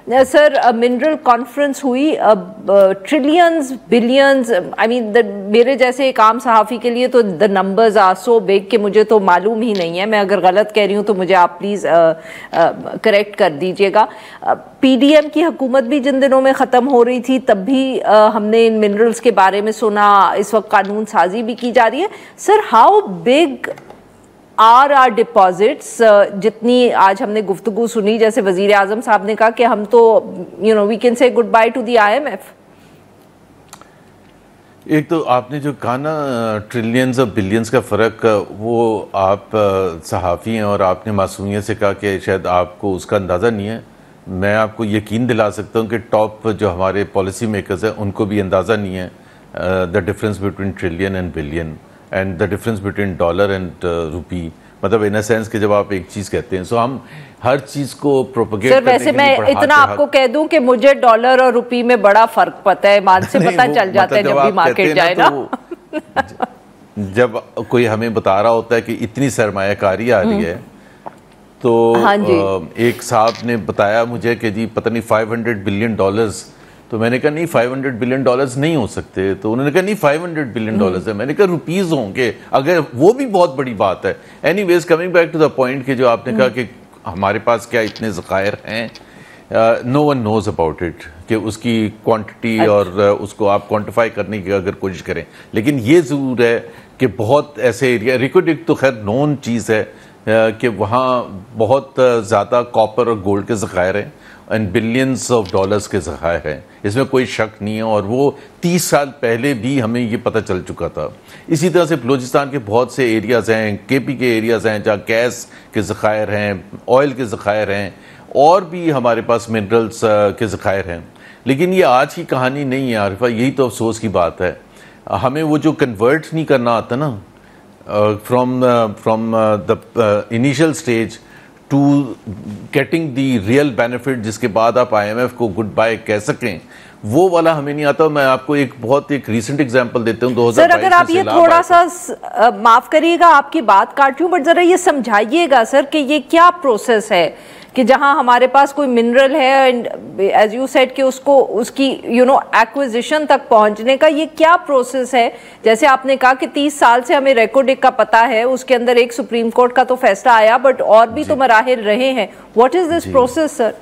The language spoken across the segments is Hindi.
सर मिनरल कॉन्फ्रेंस हुई, ट्रिलियंस बिलियंस, आई मीन मेरे जैसे एक आम सहाफ़ी के लिए तो the numbers are so big कि मुझे तो मालूम ही नहीं है। मैं अगर गलत कह रही हूँ तो मुझे आप प्लीज़ करेक्ट कर दीजिएगा। पीडीएम की हुकूमत भी जिन दिनों में ख़त्म हो रही थी तब भी हमने इन मिनरल्स के बारे में सुना। इस वक्त कानून साजी भी की जा रही है। Sir how big are deposits? जितनी आज हमने गुफ्तगू सुनी, जैसे वजीर आजम साहब ने कहा कि हम तो we can say goodbye to the IMF। एक तो आपने जो कहा ना ट्रिलियंस और बिलियंस का फ़र्क, वो आप सहाफ़ी हैं और आपने मासूमियत से कहा कि शायद आपको उसका अंदाज़ा नहीं है। मैं आपको यकीन दिला सकता हूँ कि टॉप जो हमारे पॉलिसी मेकर्स हैं उनको भी अंदाज़ा नहीं है the difference between trillion and billion and the difference between dollar and रुपी। मतलब इन अ सेंस कि जब आप एक चीज़ कहते हैं सो हम हर चीज़ को प्रोपोगेट करने के लिए सर वैसे मैं इतना आपको कह दूं कि मुझे डॉलर और रुपी में बड़ा फ़र्क पता है, मान से पता चल जाता है जब भी मार्केट जाए ना। जब कोई हमें बता रहा होता है कि इतनी सरमायाकारी आ रही है तो हाँ जी। एक साहब ने बताया मुझे कि जी पता नहीं $500 बिलियन, तो मैंने कहा नहीं $500 बिलियन नहीं हो सकते। तो उन्होंने कहा नहीं $500 बिलियन है। मैंने कहा रुपीज़ होंगे, अगर वो भी बहुत बड़ी बात है। Anyways coming back to the point कि जो आपने कहा कि हमारे पास क्या इतने ज़खायर हैं, no one knows about it कि उसकी क्वांटिटी और उसको आप क्वांटिफाई करने की अगर कोशिश करें। लेकिन ये ज़रूर है कि बहुत ऐसे एरिया, रिकोडिक तो खैर नोन चीज़ है कि वहाँ बहुत ज़्यादा कॉपर और गोल्ड के ज़खायर हैं एंड बिलियंस ऑफ डॉलर्स के ज़खायर हैं, इसमें कोई शक नहीं है। और वो 30 साल पहले भी हमें ये पता चल चुका था। इसी तरह से बलूचिस्तान के बहुत से एरियाज़ हैं, KP के एरियाज़ हैं जहाँ गैस के ज़खायर हैं, ऑयल के ज़खायर हैं और भी हमारे पास मिनरल्स के ज़खायर हैं। लेकिन ये आज की कहानी नहीं है आरिफा, यही तो अफसोस की बात है। हमें वो जो कन्वर्ट नहीं करना आता ना from the initial stage to getting the real benefit, जिसके बाद आप IMF को गुड बाय कह सकें, वो वाला हमें नहीं आता। मैं आपको एक रीसेंट एग्जांपल देता हूँ 2022। सर अगर आप ये थोड़ा सा माफ करिएगा आपकी बात काट रही हूँ, बट जरा ये समझाइएगा सर कि ये क्या प्रोसेस है कि जहां हमारे पास कोई मिनरल है एंड एज यू सेड कि उसको उसकी एक्विजिशन तक पहुंचने का ये क्या प्रोसेस है? जैसे आपने कहा कि 30 साल से हमें रेकोडिक का पता है, उसके अंदर एक सुप्रीम कोर्ट का तो फैसला आया बट और भी तो मराहिल रहे हैं। What is this process sir?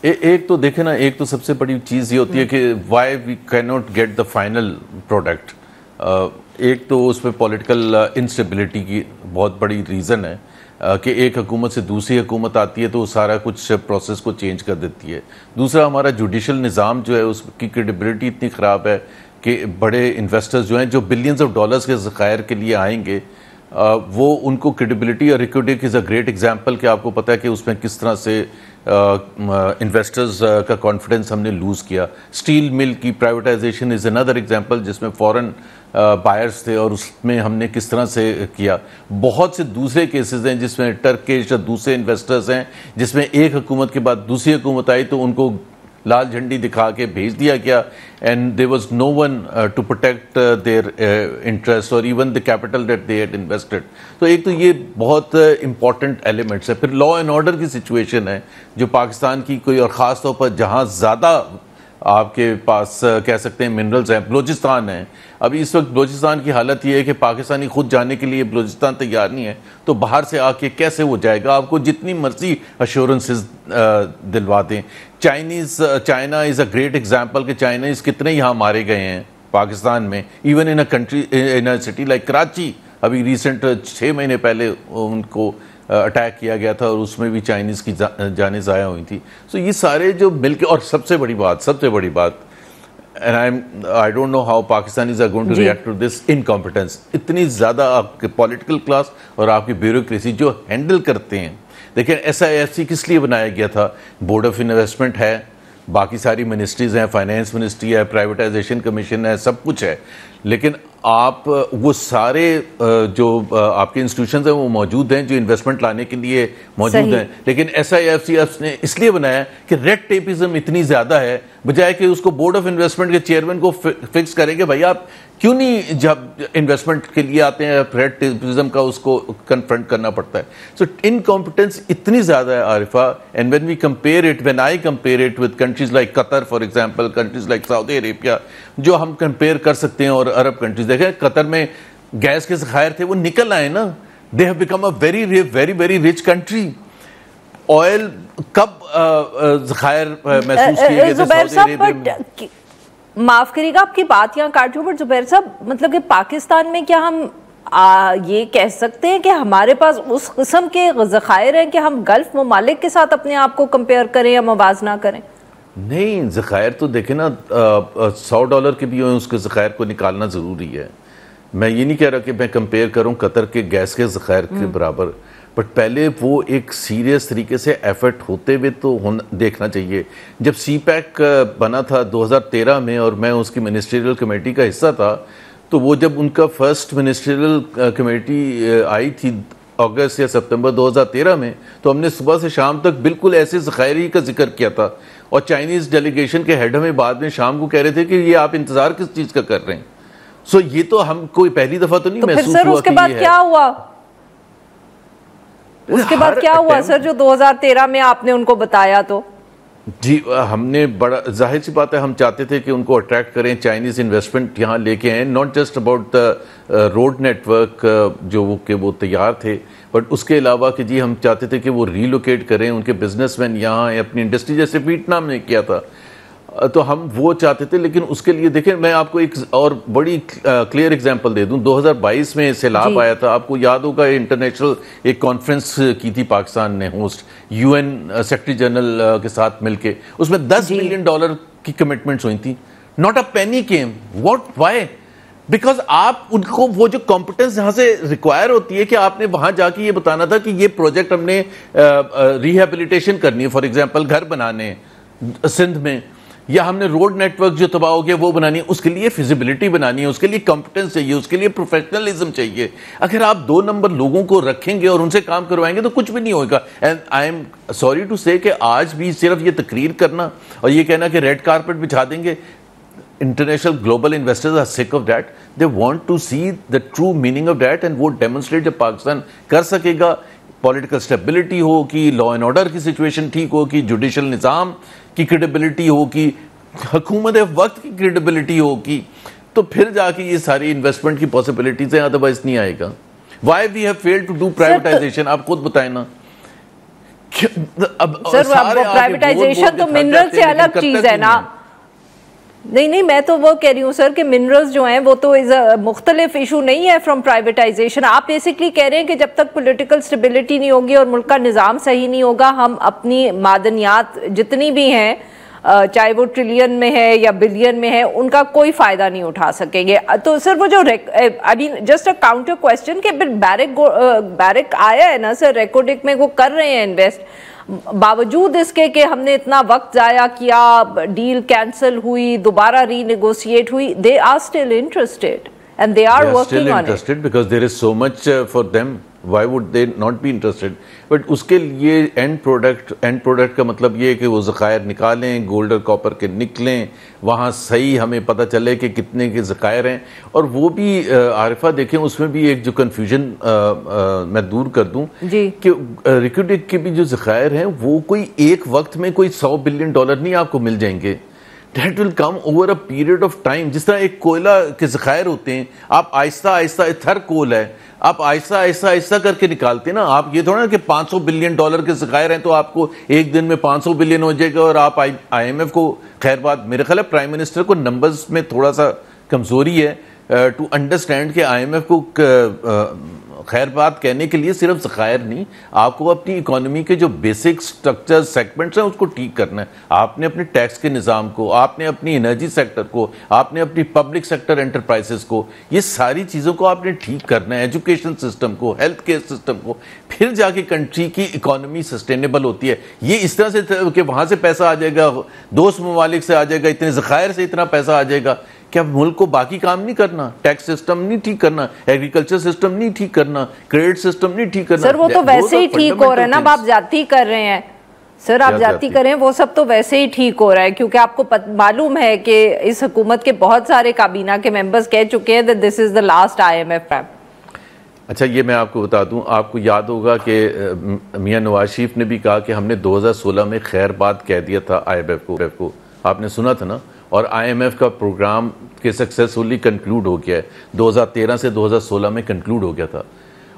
एक तो देखे ना, एक तो सबसे बड़ी चीज़ ये होती है कि why we can not get the final product. एक तो उसमें पॉलिटिकल इंस्टेबिलिटी की बहुत बड़ी रीज़न है कि एक हुकूमत से दूसरी हुकूमत आती है तो सारा कुछ प्रोसेस को चेंज कर देती है। दूसरा हमारा जुडिशल निज़ाम जो है उसकी क्रेडिबिलिटी इतनी ख़राब है कि बड़े इन्वेस्टर्स जो हैं जो बिलियंस ऑफ डॉलर्स के ज़खायर के लिए आएंगे वो उनको क्रेडिबिलिटी और रिक्विडिक इज़ अ ग्रेट एग्जांपल कि आपको पता है कि उसमें किस तरह से इन्वेस्टर्स का कॉन्फिडेंस हमने लूज़ किया। स्टील मिल की प्राइवेटाइजेशन इज़ अनदर एग्जांपल जिसमें फॉरेन बायर्स थे और उसमें हमने किस तरह से किया। बहुत से दूसरे केसेस हैं जिसमें टर्किश और दूसरे इन्वेस्टर्स हैं जिसमें एक हुकूमत के बाद दूसरी हुकूमत आई तो उनको लाल झंडी दिखा के भेज दिया गया and there was no one to protect their interest और even the capital that they had invested. तो एक तो ये बहुत इंपॉर्टेंट एलिमेंट्स है। फिर लॉ एंड ऑर्डर की सिचुएशन है जो पाकिस्तान की कोई, और ख़ास तौर पर जहाँ ज़्यादा आपके पास कह सकते हैं मिनरल्स हैं, बलूचिस्तान है। अभी इस वक्त बलूचिस्तान की हालत ये है कि पाकिस्तानी खुद जाने के लिए बलूचिस्तान तैयार नहीं है तो बाहर से आके कैसे वो जाएगा? आपको जितनी मर्जी अश्योरेंसेस दिलवा दें। China is a great example कि चाइनीज़ कितने यहाँ मारे गए हैं पाकिस्तान में, even in a country, in a city like Karachi. अभी रिसेंट 6 महीने पहले उनको अटैक किया गया था और उसमें भी चाइनीज़ की जानें ज़ाया हुई थी। सो ये सारे जो मिलके, और सबसे बड़ी बात and I don't know how Pakistanis are going to react to this incompetence. इतनी ज़्यादा आपके पॉलिटिकल क्लास और आपकी ब्यूरोक्रेसी जो हैंडल करते हैं। देखिए SIFC किस लिए बनाया गया था? बोर्ड ऑफ इन्वेस्टमेंट है, बाकी सारी मिनिस्ट्रीज़ हैं, फाइनेंस मिनिस्ट्री है, प्राइवेटाइजेशन कमीशन है, सब कुछ है। लेकिन आप वो सारे जो आपके इंस्टीट्यूशंस हैं वो मौजूद हैं जो इन्वेस्टमेंट लाने के लिए मौजूद हैं, लेकिन SIFCF ने इसलिए बनाया कि रेड टेपिज्म इतनी ज़्यादा है, बजाय कि उसको बोर्ड ऑफ इन्वेस्टमेंट के चेयरमैन को फिक्स करेंगे भाई आप क्यों नहीं जब इन्वेस्टमेंट के लिए आते हैं रेड टेपिज्म का उसको कन्फ्रंट करना पड़ता है। सो इनकॉम्पिटेंस इतनी ज़्यादा है Arifa, and when we compare it, when I compare it with countries like Qatar for example, countries like Saudi Arabia जो हम कंपेयर कर सकते हैं, और अरब कंट्रीज देखें कतर में गैस के ज़खायर थे वो निकल आए ना, they have become a very very very rich country. Oil कब ज़खायर महसूस किए गए थे सऊदी अरेबिया में? माफ करिएगा आपकी बात यहाँ काट रही हूँ, बट जुबैर साहब मतलब कि पाकिस्तान में क्या हम ये कह सकते हैं कि हमारे पास उस किस्म के ज़खायर हैं कि हम गल्फ ममालिक के साथ अपने आप को कंपेयर करें या मवाजना करें? नहीं, ज़खायर तो देखें ना, $100 के भी उसके ज़खायर को निकालना ज़रूरी है। मैं ये नहीं कह रहा कि मैं कंपेयर करूँ कतर के गैस के ज़खायर के बराबर, बट पहले वो एक सीरियस तरीके से एफर्ट होते हुए तो देखना चाहिए। जब CPEC बना था 2013 में और मैं उसकी मिनिस्ट्रियल कमेटी का हिस्सा था, तो वो जब उनका फर्स्ट मिनिस्ट्रियल कमेटी आई थी अगस्त या सितंबर 2013 में, तो हमने सुबह से शाम तक बिल्कुल ऐसे ज़खायरी का जिक्र किया था, और चाइनीज़ डेलीगेशन के हेड हमें बाद में शाम को कह रहे थे कि ये आप इंतज़ार किस चीज़ का कर रहे हैं। सो ये तो हम कोई पहली दफ़ा तो नहीं महसूस हुआ। उसके बाद क्या हुआ? उसके बाद क्या हुआ सर जो 2013 में आपने उनको बताया? तो जी हमने बड़ा जाहिर सी बात है, हम चाहते थे कि उनको अट्रैक्ट करें, चाइनीज़ इन्वेस्टमेंट यहाँ लेके आए, not just about the road network जो वो तैयार थे, बट उसके अलावा कि जी हम चाहते थे कि वो रीलोकेट करें उनके बिजनेसमैन यहाँ, अपनी इंडस्ट्री, जैसे वियतनाम ने किया था, तो हम वो चाहते थे। लेकिन उसके लिए देखें, मैं आपको एक और बड़ी क्लियर एग्जांपल दे दूं। 2022 में सैलाब आया था, आपको याद होगा, इंटरनेशनल एक कॉन्फ्रेंस की थी पाकिस्तान ने होस्ट, UN सेक्रेटरी जनरल के साथ मिलके, उसमें $10 बिलियन की कमिटमेंट्स हुई थी। Not a Penney came. What, why? Because आप उनको वो जो कॉम्पिटेंस यहाँ से रिक्वायर होती है कि आपने वहां जाके ये बताना था कि ये प्रोजेक्ट हमने रिहेबिलिटेशन करनी है, फॉर एग्जाम्पल घर बनाने सिंध में, या हमने रोड नेटवर्क जो तबाह हो गया वो बनानी है, उसके लिए फिजिबिलिटी बनानी है, उसके लिए कॉम्पिटेंस चाहिए, उसके लिए प्रोफेशनलिज्म चाहिए। अगर आप 2 नंबर लोगों को रखेंगे और उनसे काम करवाएंगे तो कुछ भी नहीं होगा। And I am sorry to say कि आज भी सिर्फ ये तकरीर करना और ये कहना कि रेड कारपेट बिछा देंगे, international global investors are sick of that, they want to see the true meaning of that, and वो डेमोन्स्ट्रेट जब पाकिस्तान कर सकेगा, पॉलिटिकल स्टेबिलिटी हो, कि लॉ एंड ऑर्डर की सिचुएशन ठीक हो, कि जुडिशल निज़ाम की क्रेडिबिलिटी हो, कि हुकूमत वक्त की क्रेडिबिलिटी हो, कि तो फिर जाके ये सारी इन्वेस्टमेंट की पॉसिबिलिटीज हैं, अदरवाइज नहीं आएगा। Why we have failed to do privatisation, आप खुद बताएं ना। अब प्राइवेटाइजेशन तो मिनरल से अलग चीज है ना। नहीं, मैं तो वो कह रही हूँ सर कि मिनरल्स जो हैं वो तो मुख्तलिफ इशू नहीं है फ्रॉम प्राइवेटाइजेशन। आप बेसिकली कह रहे हैं कि जब तक पॉलिटिकल स्टेबिलिटी नहीं होगी और मुल्क का निज़ाम सही नहीं होगा, हम अपनी मादनियात जितनी भी हैं, चाहे वो ट्रिलियन में है या बिलियन में है, उनका कोई फ़ायदा नहीं उठा सकेंगे। तो सर वो जो I mean just a counter question कि बैरिक आया है ना सर, रेकोडिक में वो कर रहे हैं इन्वेस्ट, बावजूद इसके कि हमने इतना वक्त ज़ाया किया, डील कैंसिल हुई, दोबारा रीनेगोशिएट हुई, they are still interested and they are working on it because there is so much for them. Why would they not be interested? But उसके लिए end product का मतलब ये है कि वो ज़खायर निकालें, गोल्ड और कॉपर के निकलें, वहाँ सही हमें पता चले कि कितने के ज़खायर हैं। और वो भी आरिफा देखें, उसमें भी एक जो कन्फ्यूजन मैं दूर कर दूँ कि रिक्यूडिक के भी जो ज़खायर हैं वो कोई एक वक्त में कोई $100 बिलियन नहीं आपको मिल जाएंगे। That will come over a period of time। जिस तरह एक कोयला के ज़खायर होते हैं, आप आहिस्ता आहिस्ता, थर कोल है, आप आहिस्ता आहिस्ता आहिस्ता करके निकालते हैं ना। आप ये थोड़ा ना कि $500 बिलियन के ज़खायर हैं तो आपको एक दिन में 500 बिलियन हो जाएगा और आप IMF को, खैर बात मेरे ख्याल है प्राइम मिनिस्टर को नंबर्स में थोड़ा सा कमज़ोरी है टू अंडरस्टैंड कि IMF को खैर बात कहने के लिए सिर्फ ज़खायर नहीं, आपको अपनी इकोनॉमी के जो बेसिक स्ट्रक्चर सेगमेंट्स हैं उसको ठीक करना है। आपने अपने टैक्स के निज़ाम को, आपने अपनी एनर्जी सेक्टर को, आपने अपनी पब्लिक सेक्टर एंटरप्राइजेस को, ये सारी चीज़ों को आपने ठीक करना है, एजुकेशन सिस्टम को, हेल्थ केयर सिस्टम को, फिर जाके कंट्री की इकोनॉमी सस्टेनेबल होती है। ये इस तरह से कि वहाँ से पैसा आ जाएगा, दोस्त ममालिक से आ जाएगा, इतने ज़खायर से इतना पैसा आ जाएगा, क्या मुल्क को बाकी काम नहीं करना? टैक्स सिस्टम नहीं ठीक करना, एग्रीकल्चर सिस्टम नहीं ठीक करना, क्रेडिट सिस्टम नहीं ठीक करना? सर वो तो वैसे ही ठीक हो रहा है ना, आप जाती कर रहे हैं सर, आप जाती करें, वो सब तो वैसे ही ठीक हो रहा है, क्योंकि आपको मालूम है कि इस हुकूमत के बहुत सारे काबीना के मेंबर्स कह चुके हैं that this is the last IMF pap. अच्छा, ये मैं आपको बता दूं, आपको याद होगा कि मियां नवाज शरीफ ने भी कहा कि हमने 2016 में खैरबाद कह दिया था IMF को, आपने सुना था ना, और IMF का प्रोग्राम के सक्सेसफुली कंक्लूड हो गया है, 2013 से 2016 में कंक्लूड हो गया था,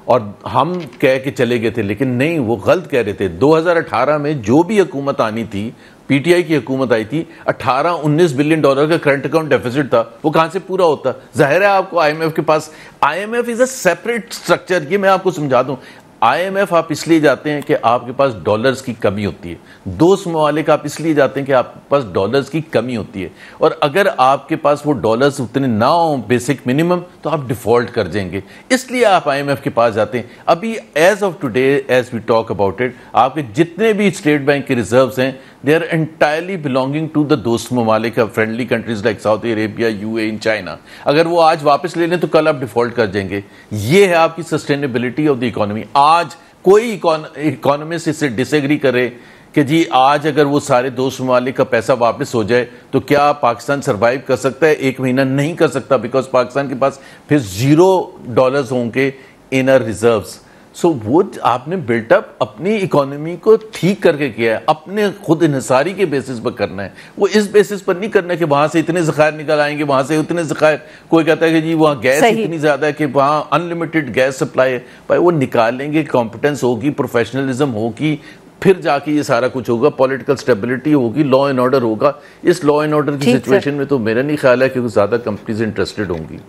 और हम कह के चले गए थे, लेकिन नहीं, वो गलत कह रहे थे। 2018 में जो भी हुकूमत आनी थी, PTI की हुकूमत आई थी, 18-19 बिलियन डॉलर का करंट अकाउंट डेफिसिट था, वो कहां से पूरा होता? जाहिर है आपको IMF के पास, IMF is a separate structure. ये मैं आपको समझा दूं, IMF आप इसलिए जाते हैं कि आपके पास डॉलर्स की कमी होती है, दोस्त ममालिक आप इसलिए जाते हैं कि आपके पास डॉलर्स की कमी होती है, और अगर आपके पास वो डॉलर्स उतने ना हो बेसिक मिनिमम, तो आप डिफॉल्ट कर जाएंगे, इसलिए आप IMF के पास जाते हैं। अभी as of today, as we talk about it, आपके जितने भी स्टेट बैंक के रिजर्व्स हैं, they are entirely belonging to the दोस्त ममालिक, friendly countries like Saudi Arabia, UAE, China. अगर वो आज वापस ले लें तो कल आप डिफॉल्ट कर जाएंगे। ये है आपकी सस्टेनेबिलिटी ऑफ द इकोनॉमी। आज कोई इकोनॉमिस्ट इससे डिसएग्री करे कि जी आज अगर वो सारे दोस्त ममालिक का पैसा वापस हो जाए तो क्या पाकिस्तान सर्वाइव कर सकता है? 1 महीना नहीं कर सकता, बिकॉज पाकिस्तान के पास फिर $0 होंगे इनर रिजर्व्स। सो वो आपने बिल्टअप अपनी इकोनॉमी को ठीक करके किया है, अपने खुद इन्हिसारी के बेसिस पर करना है। वो इस बेसिस पर नहीं करना है कि वहां से इतने ज़खायर निकल आएंगे, वहां से उतने ज़खायर। कोई कहता है कि जी वहाँ गैस इतनी ज़्यादा है कि वहाँ अनलिमिटेड गैस सप्लाई है, भाई वो निकालेंगे, कॉम्पिटेंस होगी, प्रोफेशनलिज्म होगी, फिर जाके ये सारा कुछ होगा, पॉलिटिकल स्टेबिलिटी होगी, लॉ एंड ऑर्डर होगा। इस लॉ एंड ऑर्डर की सिचुएशन में तो मेरा नहीं ख्याल है कि ज़्यादा कंपनीज इंटरेस्टेड होंगी।